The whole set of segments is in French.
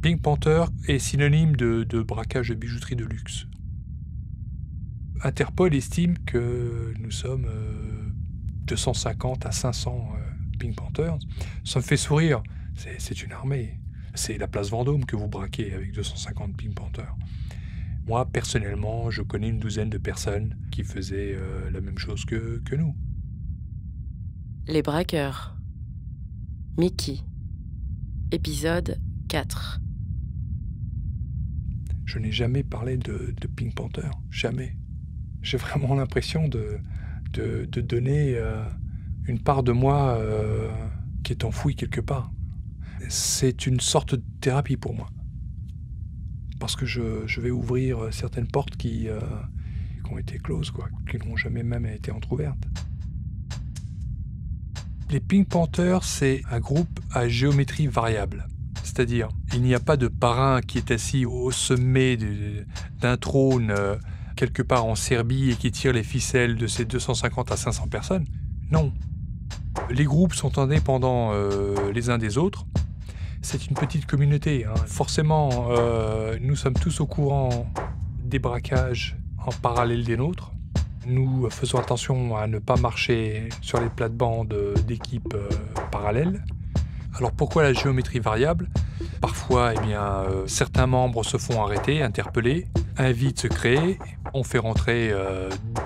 Pink Panther est synonyme de braquage de bijouterie de luxe. Interpol estime que nous sommes 250 à 500 Pink Panthers. Ça me fait sourire. C'est une armée. C'est la place Vendôme que vous braquez avec 250 Pink Panthers. Moi, personnellement, je connais une douzaine de personnes qui faisaient la même chose que nous. Les braqueurs. Mickey. Épisode 4. Je n'ai jamais parlé de Pink Panther. Jamais. J'ai vraiment l'impression de donner une part de moi qui est enfouie quelque part. C'est une sorte de thérapie pour moi. Parce que je vais ouvrir certaines portes qui ont été closes, qui n'ont jamais même été entrouvertes. Les Pink Panthers, c'est un groupe à géométrie variable. C'est-à-dire, il n'y a pas de parrain qui est assis au sommet d'un trône quelque part en Serbie et qui tire les ficelles de ces 250 à 500 personnes. Non. Les groupes sont indépendants les uns des autres. C'est une petite communauté. Forcément, nous sommes tous au courant des braquages en parallèle des nôtres. Nous faisons attention à ne pas marcher sur les plates-bandes d'équipes parallèles. Alors pourquoi la géométrie variable ? Parfois, certains membres se font arrêter, interpeller, un vide se crée, on fait rentrer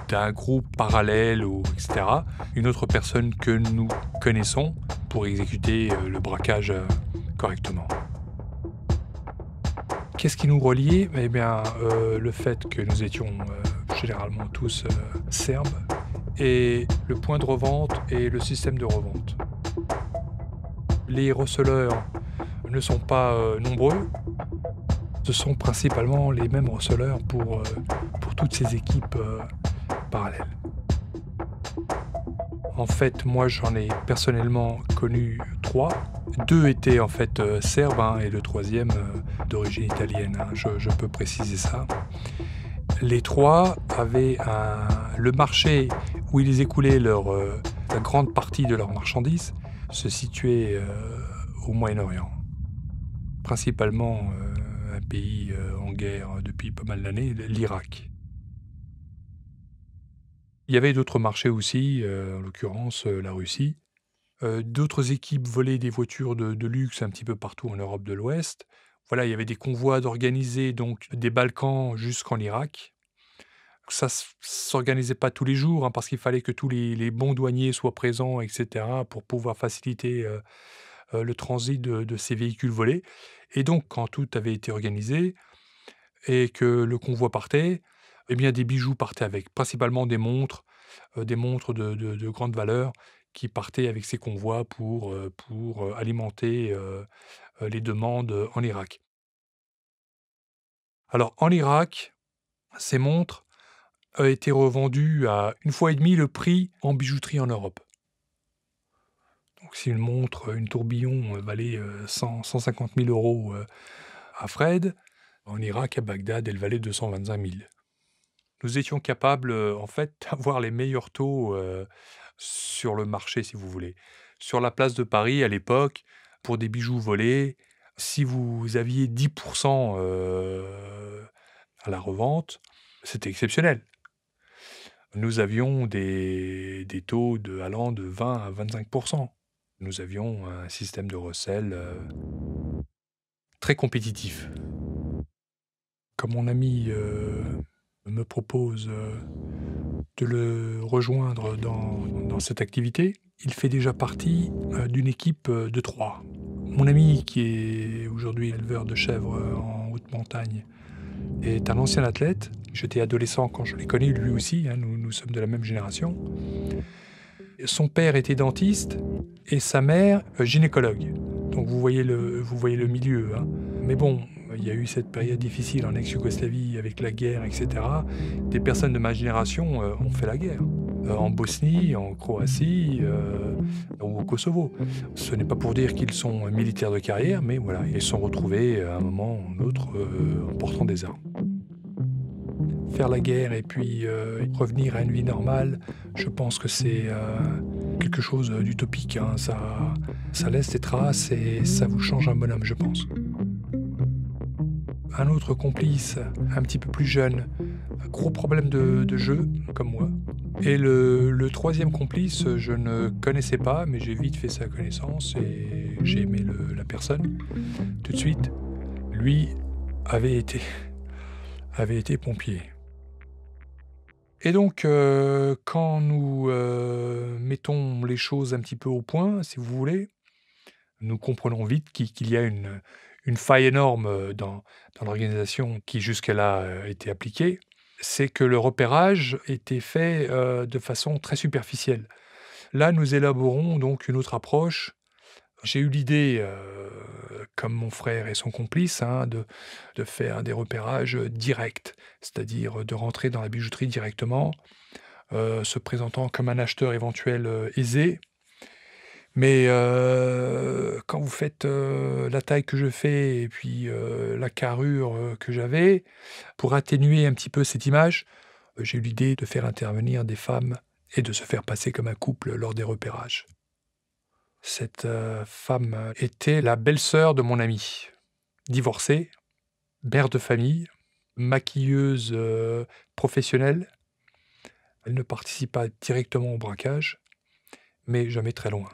d'un groupe parallèle, etc., une autre personne que nous connaissons pour exécuter le braquage correctement. Qu'est-ce qui nous reliait ? Le fait que nous étions généralement tous serbes, et le point de revente et le système de revente. Les receleurs ne sont pas nombreux. Ce sont principalement les mêmes receleurs pour toutes ces équipes parallèles. En fait, moi, j'en ai personnellement connu 3. 2 étaient en fait serbes et le 3e d'origine italienne. Je peux préciser ça. Les 3 avaient le marché où ils écoulaient la grande partie de leurs marchandises se situait au Moyen-Orient. Principalement un pays en guerre depuis pas mal d'années, l'Irak. Il y avait d'autres marchés aussi, en l'occurrence la Russie. D'autres équipes volaient des voitures de luxe un petit peu partout en Europe de l'Ouest. Voilà, il y avait des convois d'organisés, donc des Balkans jusqu'en Irak. Ça ne s'organisait pas tous les jours, parce qu'il fallait que tous les bons douaniers soient présents, etc., pour pouvoir faciliter le transit de ces véhicules volés. Et donc, quand tout avait été organisé et que le convoi partait, des bijoux partaient avec, principalement des montres de grande valeur qui partaient avec ces convois pour alimenter les demandes en Irak. Alors, en Irak, ces montres a été revendues à 1,5 fois le prix en bijouterie en Europe. Donc si une montre, une tourbillon valait 150 000 euros à Fred, en Irak, à Bagdad, elle valait 225 000. Nous étions capables, d'avoir les meilleurs taux sur le marché, si vous voulez. Sur la place de Paris, à l'époque, pour des bijoux volés, si vous aviez 10% à la revente, c'était exceptionnel. Nous avions des taux allant de 20 à 25%. Nous avions un système de recel très compétitif. Quand mon ami me propose de le rejoindre dans cette activité, il fait déjà partie d'une équipe de 3. Mon ami, qui est aujourd'hui éleveur de chèvres en haute montagne, est un ancien athlète. J'étais adolescent quand je l'ai connu, lui aussi, nous sommes de la même génération. Son père était dentiste et sa mère gynécologue. Donc vous voyez le milieu. Mais bon, il y a eu cette période difficile en ex-Yougoslavie avec la guerre, etc. Des personnes de ma génération ont fait la guerre. En Bosnie, en Croatie ou au Kosovo. Ce n'est pas pour dire qu'ils sont militaires de carrière, mais voilà, ils se sont retrouvés à un moment ou un autre en portant des armes. Faire la guerre et puis revenir à une vie normale, je pense que c'est quelque chose d'utopique. Ça laisse des traces et ça vous change un bonhomme, je pense. un autre complice, un petit peu plus jeune, gros problème de jeu, comme moi. Et le troisième complice, je ne connaissais pas, mais j'ai vite fait sa connaissance et j'ai aimé la personne tout de suite. Lui avait été pompier. Et donc, quand nous mettons les choses un petit peu au point, si vous voulez, nous comprenons vite qu'il y a une faille énorme dans l'organisation qui jusque-là était appliquée. C'est que le repérage était fait de façon très superficielle. Là, nous élaborons donc une autre approche. J'ai eu l'idée, comme mon frère et son complice, de faire des repérages directs, c'est-à-dire de rentrer dans la bijouterie directement, se présentant comme un acheteur éventuel aisé. Mais quand vous faites la taille que je fais et puis la carrure que j'avais, pour atténuer un petit peu cette image, j'ai eu l'idée de faire intervenir des femmes et de se faire passer comme un couple lors des repérages. Cette femme était la belle-sœur de mon ami, divorcée, mère de famille, maquilleuse professionnelle. Elle ne participe pas directement au braquage, mais jamais très loin.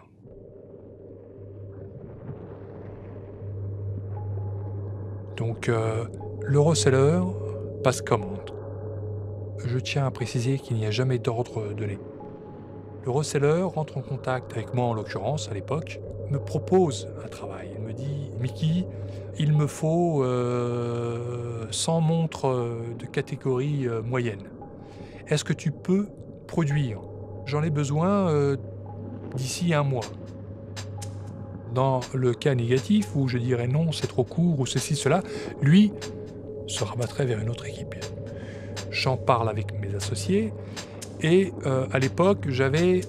Donc, le reseller passe commande. Je tiens à préciser qu'il n'y a jamais d'ordre donné. Le reseller rentre en contact avec moi, en l'occurrence, à l'époque, me propose un travail. Il me dit « Mickey, il me faut 100 montres de catégorie moyenne. Est-ce que tu peux produire? J'en ai besoin d'ici 1 mois. » Dans le cas négatif, où je dirais non, c'est trop court, ou ceci, cela, lui se rabattrait vers une autre équipe. J'en parle avec mes associés, et à l'époque, j'avais,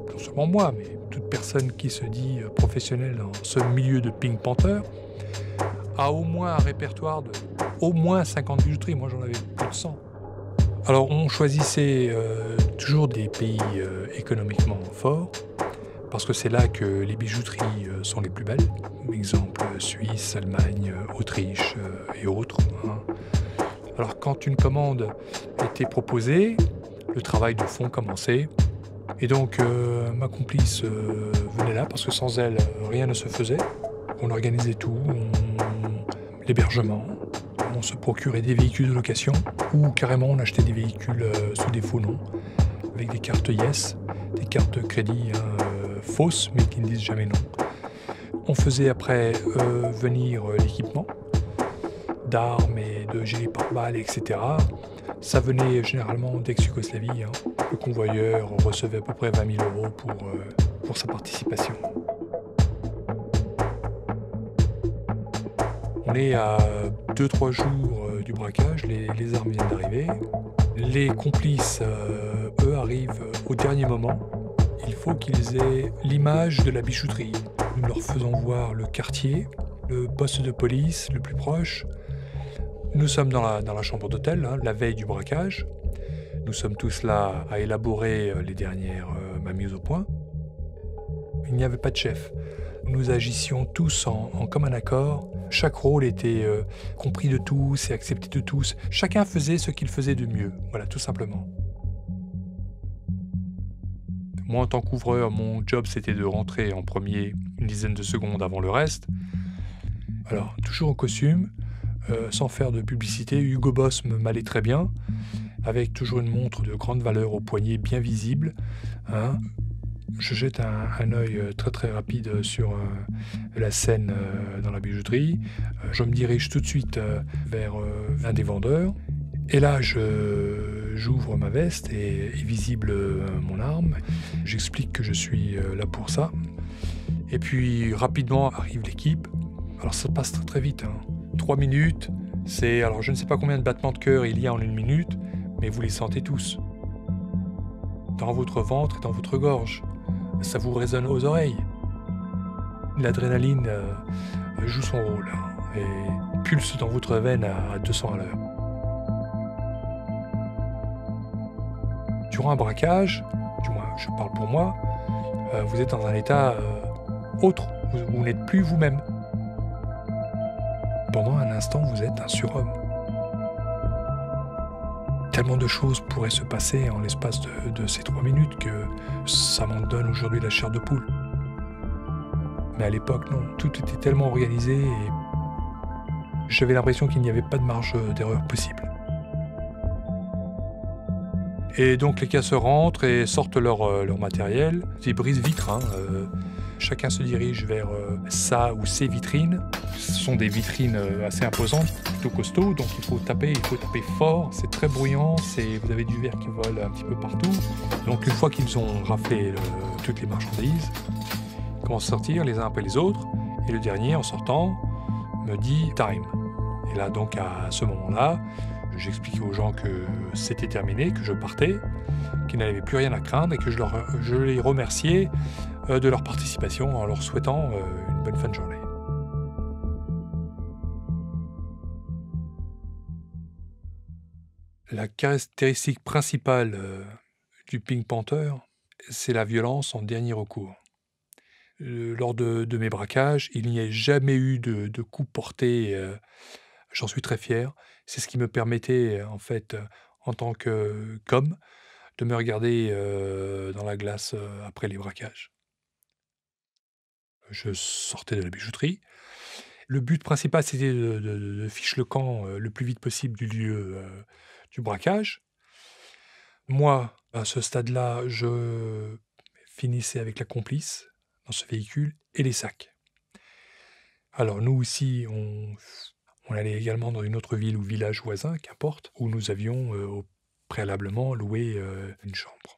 non seulement moi, mais toute personne qui se dit professionnelle dans ce milieu de Pink Panther, a au moins un répertoire de au moins 50 bijouteries. Moi, j'en avais plus de 100. Alors, on choisissait toujours des pays économiquement forts, parce que c'est là que les bijouteries sont les plus belles. Exemple, Suisse, Allemagne, Autriche et autres. Alors, quand une commande était proposée, le travail de fond commençait. Et donc, ma complice venait là, parce que sans elle, rien ne se faisait. On organisait tout, l'hébergement, on se procurait des véhicules de location, ou carrément on achetait des véhicules sous des faux noms, avec des cartes Yes, des cartes de crédit fausses, mais qui ne disent jamais non. On faisait après venir l'équipement, d'armes et de gilets pare-balles, etc. Ça venait généralement d'ex-Yougoslavie. Le convoyeur recevait à peu près 20 000 € pour sa participation. On est à 2-3 jours du braquage, les armes viennent d'arriver. Les complices, eux, arrivent au dernier moment. Il faut qu'ils aient l'image de la bijouterie. Nous leur faisons voir le quartier, le poste de police le plus proche. Nous sommes dans la chambre d'hôtel, la veille du braquage. Nous sommes tous là à élaborer les dernières mises au point. Il n'y avait pas de chef. Nous agissions tous en commun accord. Chaque rôle était compris de tous et accepté de tous. Chacun faisait ce qu'il faisait de mieux. Voilà, tout simplement. Moi, en tant qu'ouvreur, mon job, c'était de rentrer en premier une dizaine de secondes avant le reste. Alors, toujours en costume, sans faire de publicité, Hugo Boss m'allait très bien, avec toujours une montre de grande valeur au poignet bien visible. Je jette un œil très très rapide sur la scène dans la bijouterie. Je me dirige tout de suite vers un des vendeurs. Et là, j'ouvre ma veste et est visible mon arme. J'explique que je suis là pour ça. Et puis rapidement arrive l'équipe. Alors ça passe très très vite. 3 minutes, alors je ne sais pas combien de battements de cœur il y a en 1 minute, mais vous les sentez tous. Dans votre ventre et dans votre gorge. Ça vous résonne aux oreilles. L'adrénaline joue son rôle et pulse dans votre veine à 200 à l'heure. Durant un braquage, du moins je parle pour moi, vous êtes dans un état autre, vous n'êtes plus vous-même. Pendant un instant, vous êtes un surhomme. Tellement de choses pourraient se passer en l'espace de ces 3 minutes que ça m'en donne aujourd'hui la chair de poule. Mais à l'époque, non. Tout était tellement organisé et j'avais l'impression qu'il n'y avait pas de marge d'erreur possible. Et donc les casseurs rentrent et sortent leur matériel. Des brise-vitres, hein. Chacun se dirige vers sa ou ses vitrines. Ce sont des vitrines assez imposantes, plutôt costauds, donc il faut taper fort, c'est très bruyant, vous avez du verre qui vole un petit peu partout. Donc une fois qu'ils ont raflé toutes les marchandises, ils commencent à sortir les uns après les autres, et le dernier, en sortant, me dit « time ». Et là, donc, à ce moment-là, j'expliquais aux gens que c'était terminé, que je partais, qu'ils n'avaient plus rien à craindre et que je les remerciais de leur participation en leur souhaitant une bonne fin de journée. La caractéristique principale du Pink Panther, c'est la violence en dernier recours. Lors de mes braquages, il n'y a jamais eu de coup porté. J'en suis très fier. C'est ce qui me permettait, en fait, en tant qu'homme, de me regarder dans la glace après les braquages. Je sortais de la bijouterie. Le but principal, c'était de ficher le camp le plus vite possible du lieu du braquage. Moi, à ce stade-là, je finissais avec la complice dans ce véhicule et les sacs. Alors nous aussi, on allait également dans une autre ville ou village voisin, qu'importe, où nous avions préalablement loué une chambre.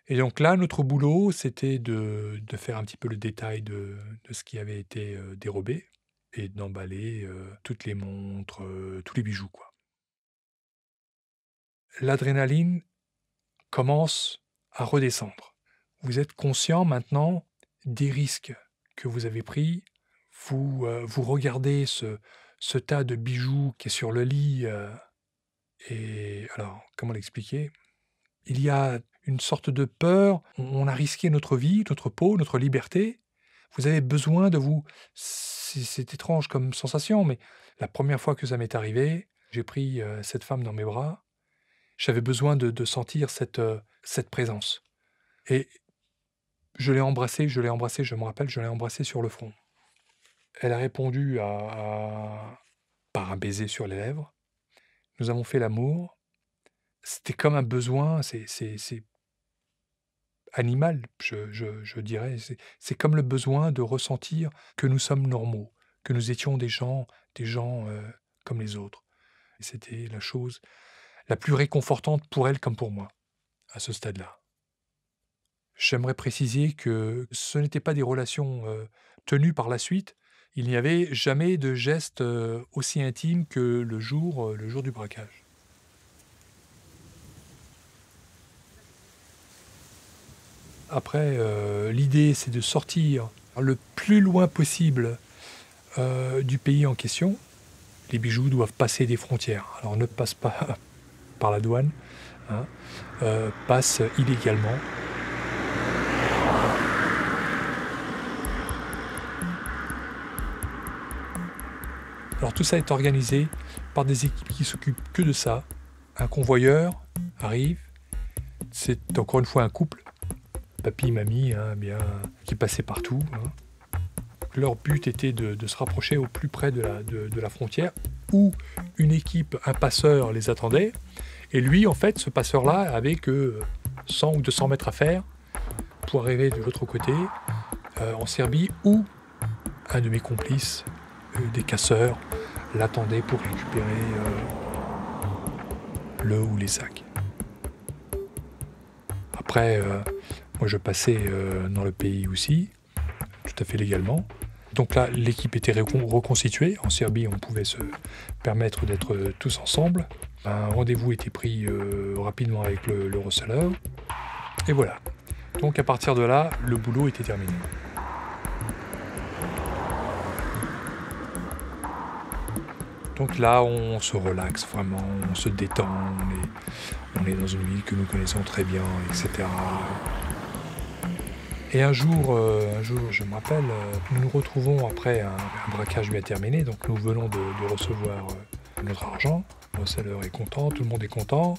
Et donc là, notre boulot, c'était de faire un petit peu le détail de ce qui avait été dérobé et d'emballer toutes les montres, tous les bijoux, quoi. L'adrénaline commence à redescendre. Vous êtes conscient maintenant des risques que vous avez pris. Vous regardez ce tas de bijoux qui est sur le lit. Et alors, comment l'expliquer ? Il y a une sorte de peur. On a risqué notre vie, notre peau, notre liberté. Vous avez besoin de vous... C'est étrange comme sensation, mais la première fois que ça m'est arrivé, j'ai pris cette femme dans mes bras. J'avais besoin de sentir cette présence. Et je l'ai embrassée, je me rappelle, je l'ai embrassée sur le front. Elle a répondu par un baiser sur les lèvres. Nous avons fait l'amour. C'était comme un besoin, c'est animal, je dirais. C'est comme le besoin de ressentir que nous sommes normaux, que nous étions des gens comme les autres. Et c'était la chose la plus réconfortante pour elle comme pour moi, à ce stade-là. J'aimerais préciser que ce n'étaient pas des relations tenues par la suite. Il n'y avait jamais de geste aussi intime que le jour du braquage. Après, l'idée, c'est de sortir le plus loin possible du pays en question. Les bijoux doivent passer des frontières. Alors, ne passent pas par la douane, hein, passent illégalement. Alors tout ça est organisé par des équipes qui s'occupent que de ça. Un convoyeur arrive, c'est encore une fois un couple, papy, mamie, hein, qui passaient partout. Hein. Leur but était de se rapprocher au plus près de la frontière, où une équipe, un passeur les attendait. Et lui, en fait, ce passeur-là avait que 100 ou 200 mètres à faire pour arriver de l'autre côté, en Serbie, où un de mes complices, des casseurs, l'attendait pour récupérer le ou les sacs. Après, moi je passais dans le pays aussi, tout à fait légalement. Donc là, l'équipe était reconstituée. En Serbie, on pouvait se permettre d'être tous ensemble. Un rendez-vous était pris rapidement avec le receleur. Et voilà. Donc à partir de là, le boulot était terminé. Donc là, on se relaxe vraiment, on se détend, on est dans une ville que nous connaissons très bien, etc. Et un jour, je me rappelle, nous nous retrouvons après un braquage bien terminé, donc nous venons de recevoir notre argent. Le receleur est content, tout le monde est content.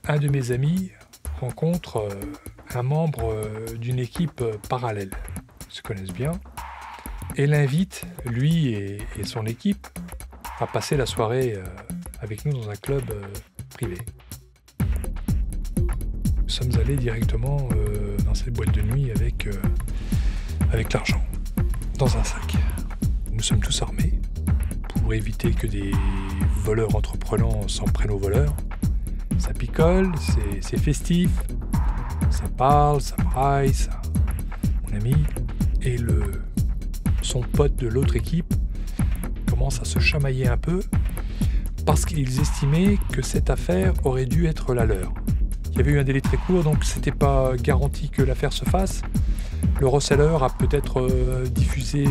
Un de mes amis rencontre un membre d'une équipe parallèle. Ils se connaissent bien. Et l'invite, lui et son équipe, à passer la soirée avec nous dans un club privé. Nous sommes allés directement dans cette boîte de nuit avec l'argent, dans un sac. Nous sommes tous armés pour éviter que des voleurs entreprenants s'en prennent aux voleurs. Ça picole, c'est festif, ça parle, ça braille, ça... Mon ami et son pote de l'autre équipe commencent à se chamailler un peu parce qu'ils estimaient que cette affaire aurait dû être la leur. Il y avait eu un délai très court, donc c'était pas garanti que l'affaire se fasse. Le receleur a peut-être diffusé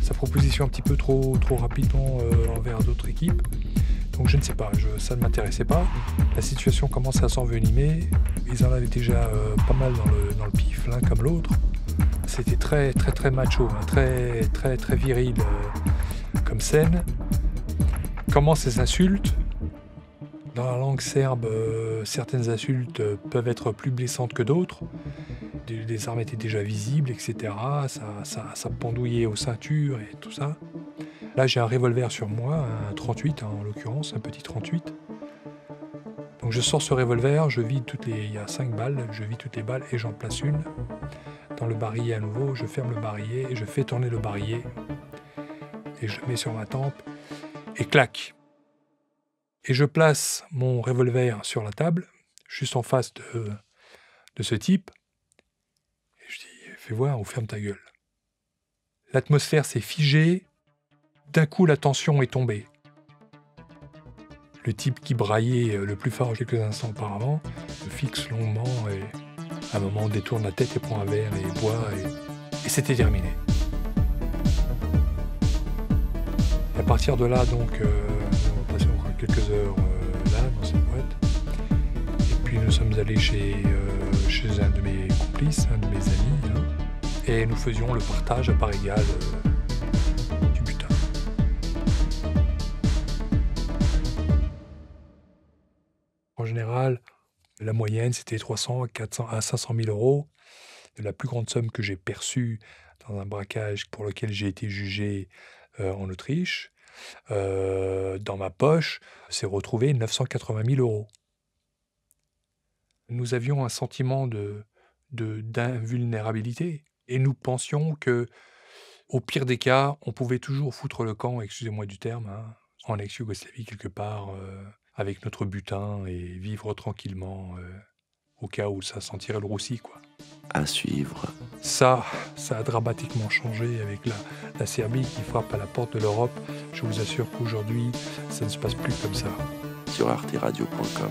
sa proposition un petit peu trop rapidement envers d'autres équipes. Donc je ne sais pas, ça ne m'intéressait pas. La situation commençait à s'envenimer. Ils en avaient déjà pas mal dans le pif, l'un comme l'autre. C'était très macho, hein, très viril comme scène. Comment ces insultes? Dans la langue serbe, certaines insultes peuvent être plus blessantes que d'autres. Les armes étaient déjà visibles, etc. Ça pendouillait aux ceintures et tout ça. Là, j'ai un revolver sur moi, un 38 en l'occurrence, un petit 38. Donc je sors ce revolver, il y a 5 balles, je vide toutes les balles et j'en place une dans le barillet à nouveau. Je ferme le barillet, je fais tourner le barillet et je le mets sur ma tempe et clac. Et je place mon revolver sur la table, juste en face de ce type. Et je dis, fais voir ou ferme ta gueule. L'atmosphère s'est figée. D'un coup, la tension est tombée. Le type qui braillait le plus fort quelques instants auparavant me fixe longuement et à un moment détourne la tête et prend un verre et boit et c'était terminé. Et à partir de là, donc, on a passé encore quelques heures là, dans cette boîte. Et puis nous sommes allés chez un de mes complices, un de mes amis, hein, et nous faisions le partage à part égale du butin. En général, la moyenne, c'était 300, 400 à 500 000 euros. La plus grande somme que j'ai perçue dans un braquage pour lequel j'ai été jugé en Autriche, dans ma poche, s'est retrouvé 980 000 euros. Nous avions un sentiment d'invulnérabilité et nous pensions que, au pire des cas, on pouvait toujours foutre le camp, excusez-moi du terme, hein, en ex-Yougoslavie quelque part, avec notre butin et vivre tranquillement au cas où ça sentirait le roussi, quoi. À suivre. Ça a dramatiquement changé avec la Serbie qui frappe à la porte de l'Europe. Je vous assure qu'aujourd'hui, ça ne se passe plus comme ça. Sur arteradio.com.